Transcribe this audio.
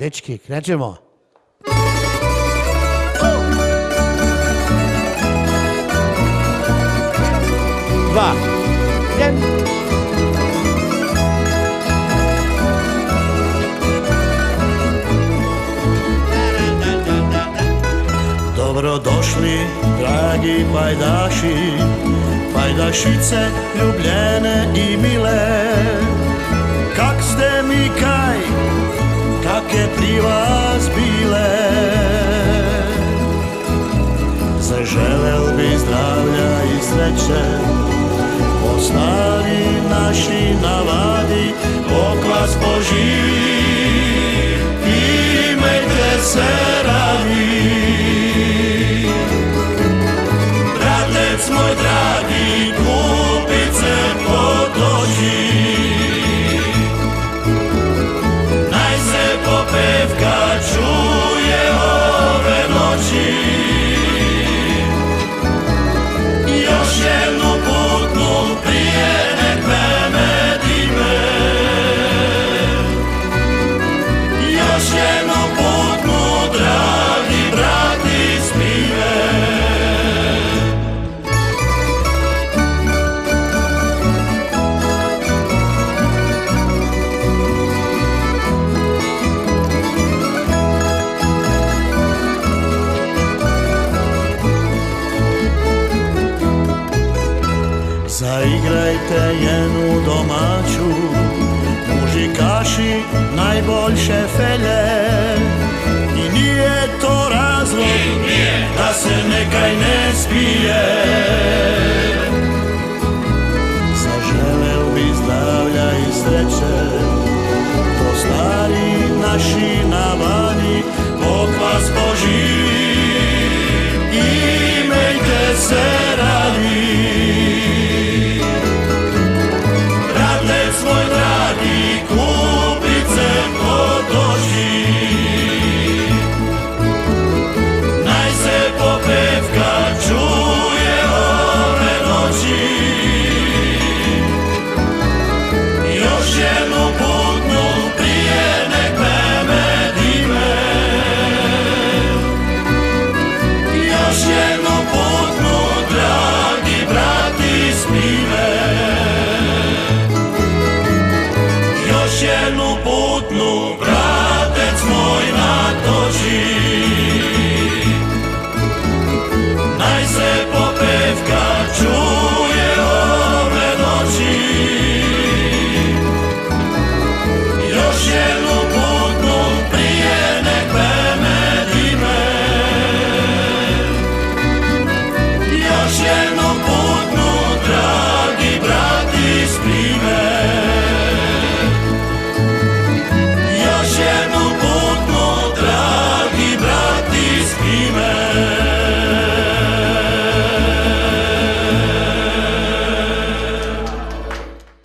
dečki, krećemo. Dva, jedan. Dobrodošli, dragi pajdaši, pajdašice ljubljene i mile. Kak ste mi kaj, kak je pri vas bile? Zaželel bi zdravlja i sreće, po stari naši navadi, Bog vas poživi, imejte se radi. Bratec moj dragi, kupice potoči, naj se popevka čuje ove noći. Još jednu putnu prije nek me dime, još jednu putnu dragi brati spive. Zaigrajte jednu domaću, mužikaši najboljše felje. I nije to razlog da se nekaj ne spije. Zaželeo bi zdravlja i sreće, po stari naši